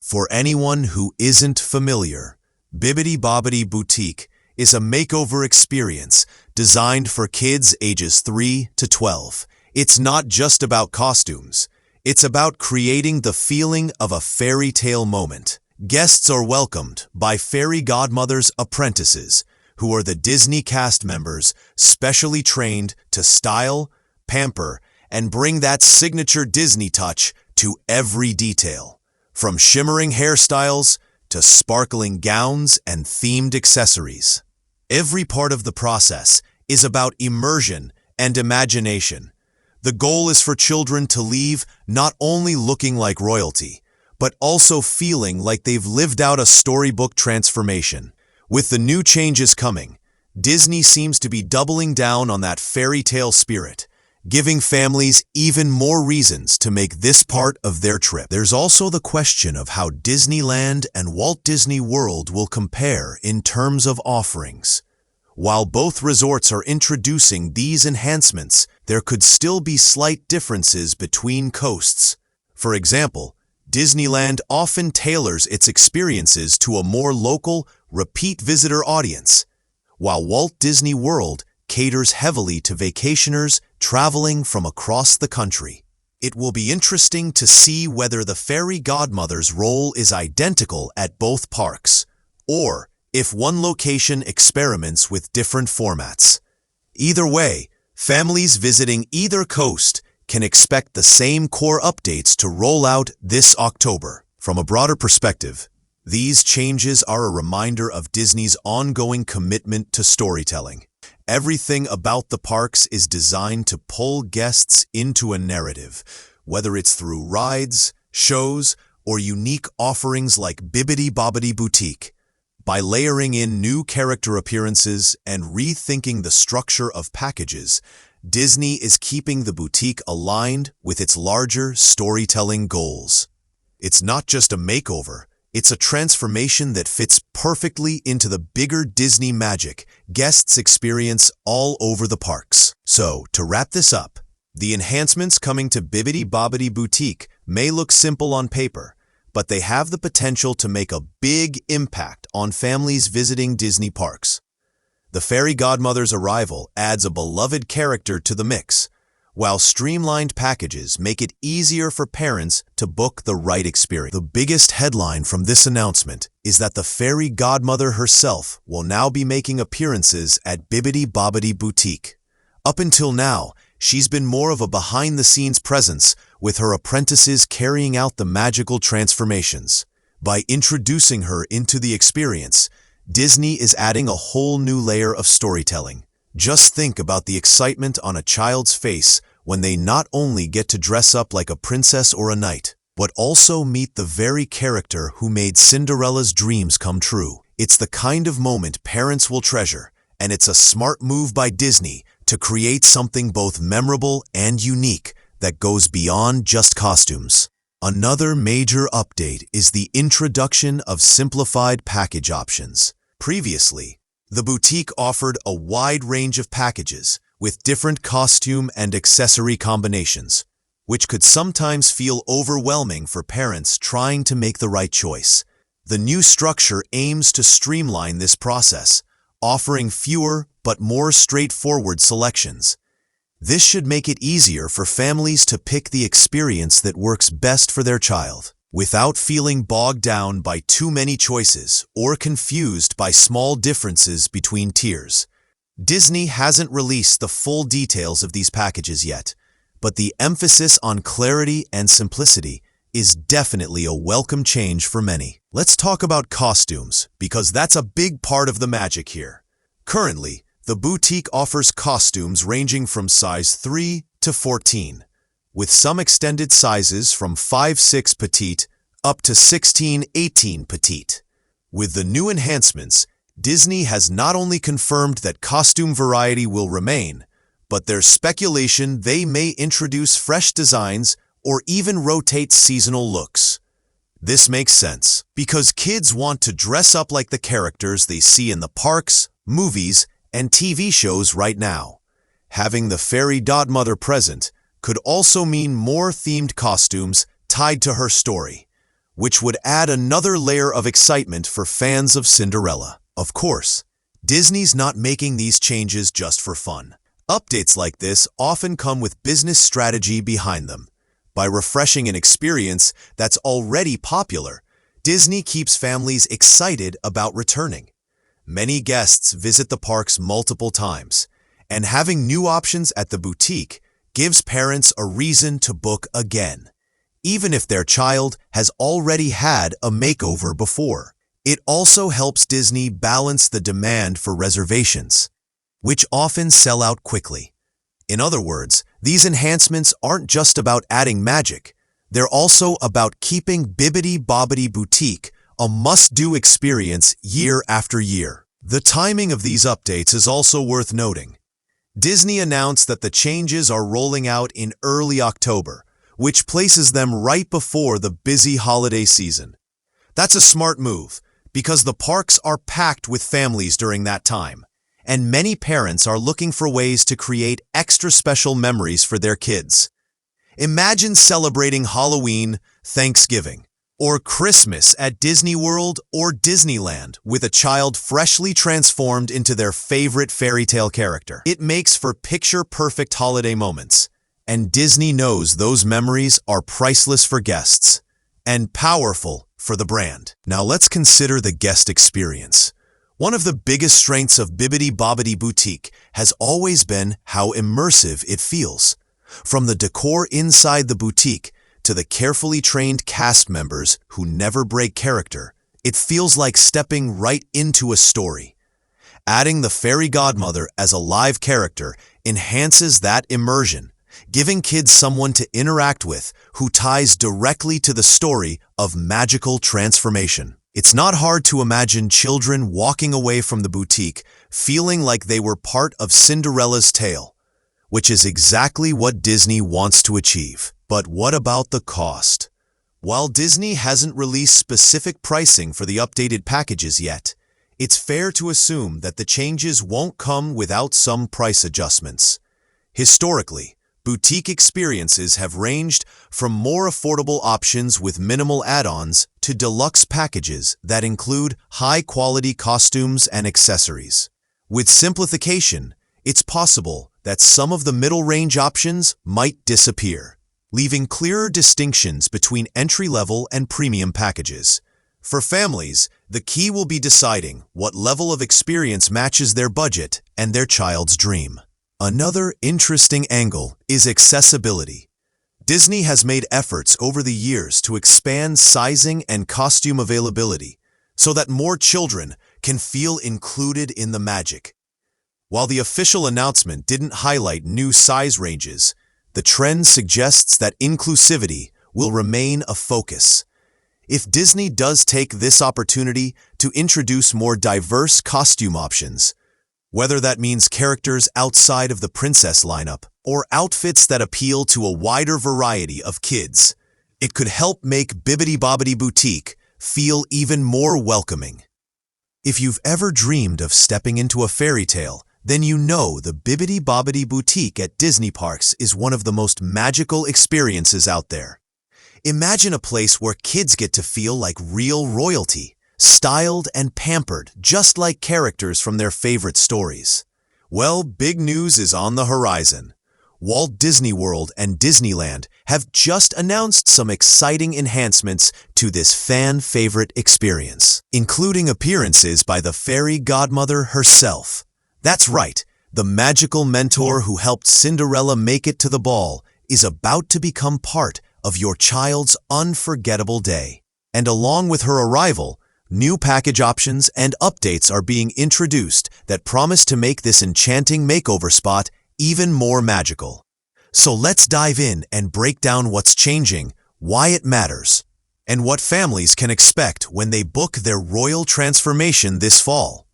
For anyone who isn't familiar, Bibbidi Bobbidi Boutique is a makeover experience designed for kids ages 3 to 12. It's not just about costumes. It's about creating the feeling of a fairy tale moment. Guests are welcomed by fairy godmothers' apprentices, who are the Disney cast members specially trained to style, pamper, and bring that signature Disney touch to every detail. From shimmering hairstyles to sparkling gowns and themed accessories. Every part of the process is about immersion and imagination. The goal is for children to leave not only looking like royalty, but also feeling like they've lived out a storybook transformation. With the new changes coming, Disney seems to be doubling down on that fairy tale spirit, giving families even more reasons to make this part of their trip. There's also the question of how Disneyland and Walt Disney World will compare in terms of offerings. While both resorts are introducing these enhancements, there could still be slight differences between coasts. For example, Disneyland often tailors its experiences to a more local, repeat visitor audience, while Walt Disney World caters heavily to vacationers traveling from across the country. It will be interesting to see whether the fairy godmother's role is identical at both parks, or if one location experiments with different formats. Either way, families visiting either coast can expect the same core updates to roll out this October. From a broader perspective, these changes are a reminder of Disney's ongoing commitment to storytelling. Everything about the parks is designed to pull guests into a narrative, whether it's through rides, shows, or unique offerings like Bibbidi Bobbidi Boutique. By layering in new character appearances and rethinking the structure of packages, Disney is keeping the boutique aligned with its larger storytelling goals. It's not just a makeover, it's a transformation that fits perfectly into the bigger Disney magic guests experience all over the parks. So, to wrap this up, the enhancements coming to Bibbidi Bobbidi Boutique may look simple on paper, but they have the potential to make a big impact on families visiting Disney parks. The fairy godmother's arrival adds a beloved character to the mix, while streamlined packages make it easier for parents to book the right experience. The biggest headline from this announcement is that the fairy godmother herself will now be making appearances at Bibbidi Bobbidi Boutique. Up until now, she's been more of a behind-the-scenes presence, with her apprentices carrying out the magical transformations. By introducing her into the experience, Disney is adding a whole new layer of storytelling. Just think about the excitement on a child's face when they not only get to dress up like a princess or a knight, but also meet the very character who made Cinderella's dreams come true. It's the kind of moment parents will treasure, and it's a smart move by Disney to create something both memorable and unique that goes beyond just costumes. Another major update is the introduction of simplified package options. Previously, the boutique offered a wide range of packages with different costume and accessory combinations, which could sometimes feel overwhelming for parents trying to make the right choice. The new structure aims to streamline this process, offering fewer but more straightforward selections. This should make it easier for families to pick the experience that works best for their child, without feeling bogged down by too many choices or confused by small differences between tiers. Disney hasn't released the full details of these packages yet, but the emphasis on clarity and simplicity is definitely a welcome change for many. Let's talk about costumes, because that's a big part of the magic here. Currently, the boutique offers costumes ranging from size 3 to 14, with some extended sizes from 5-6 petite up to 16-18 petite. With the new enhancements, Disney has not only confirmed that costume variety will remain, but there's speculation they may introduce fresh designs or even rotate seasonal looks. This makes sense, because kids want to dress up like the characters they see in the parks, movies, and TV shows right now. Having the fairy godmother present could also mean more themed costumes tied to her story, which would add another layer of excitement for fans of Cinderella. Of course, Disney's not making these changes just for fun. Updates like this often come with business strategy behind them. By refreshing an experience that's already popular, Disney keeps families excited about returning. Many guests visit the parks multiple times, and having new options at the boutique gives parents a reason to book again, even if their child has already had a makeover before. It also helps Disney balance the demand for reservations, which often sell out quickly. In other words, these enhancements aren't just about adding magic, they're also about keeping Bibbidi Bobbidi Boutique a must-do experience year after year. The timing of these updates is also worth noting. Disney announced that the changes are rolling out in early October, which places them right before the busy holiday season. That's a smart move, because the parks are packed with families during that time, and many parents are looking for ways to create extra special memories for their kids. Imagine celebrating Halloween, Thanksgiving, or Christmas at Disney World or Disneyland with a child freshly transformed into their favorite fairy tale character. It makes for picture-perfect holiday moments, and Disney knows those memories are priceless for guests and powerful for the brand. Now let's consider the guest experience. One of the biggest strengths of Bibbidi Bobbidi Boutique has always been how immersive it feels. From the decor inside the boutique to the carefully trained cast members who never break character, it feels like stepping right into a story. Adding the fairy godmother as a live character enhances that immersion, giving kids someone to interact with who ties directly to the story of magical transformation. It's not hard to imagine children walking away from the boutique feeling like they were part of Cinderella's tale, which is exactly what Disney wants to achieve. But what about the cost? While Disney hasn't released specific pricing for the updated packages yet, it's fair to assume that the changes won't come without some price adjustments. Historically, boutique experiences have ranged from more affordable options with minimal add-ons to deluxe packages that include high-quality costumes and accessories. With simplification, it's possible that some of the middle-range options might disappear, leaving clearer distinctions between entry-level and premium packages. For families, the key will be deciding what level of experience matches their budget and their child's dream. Another interesting angle is accessibility. Disney has made efforts over the years to expand sizing and costume availability so that more children can feel included in the magic. While the official announcement didn't highlight new size ranges, the trend suggests that inclusivity will remain a focus. If Disney does take this opportunity to introduce more diverse costume options, whether that means characters outside of the princess lineup or outfits that appeal to a wider variety of kids, it could help make Bibbidi Bobbidi Boutique feel even more welcoming. If you've ever dreamed of stepping into a fairy tale, then you know the Bibbidi Bobbidi Boutique at Disney Parks is one of the most magical experiences out there. Imagine a place where kids get to feel like real royalty, styled and pampered just like characters from their favorite stories. Well, big news is on the horizon. Walt Disney World and Disneyland have just announced some exciting enhancements to this fan-favorite experience, including appearances by the fairy godmother herself. That's right, the magical mentor who helped Cinderella make it to the ball is about to become part of your child's unforgettable day. And along with her arrival, new package options and updates are being introduced that promise to make this enchanting makeover spot even more magical. So let's dive in and break down what's changing, why it matters, and what families can expect when they book their royal transformation this fall.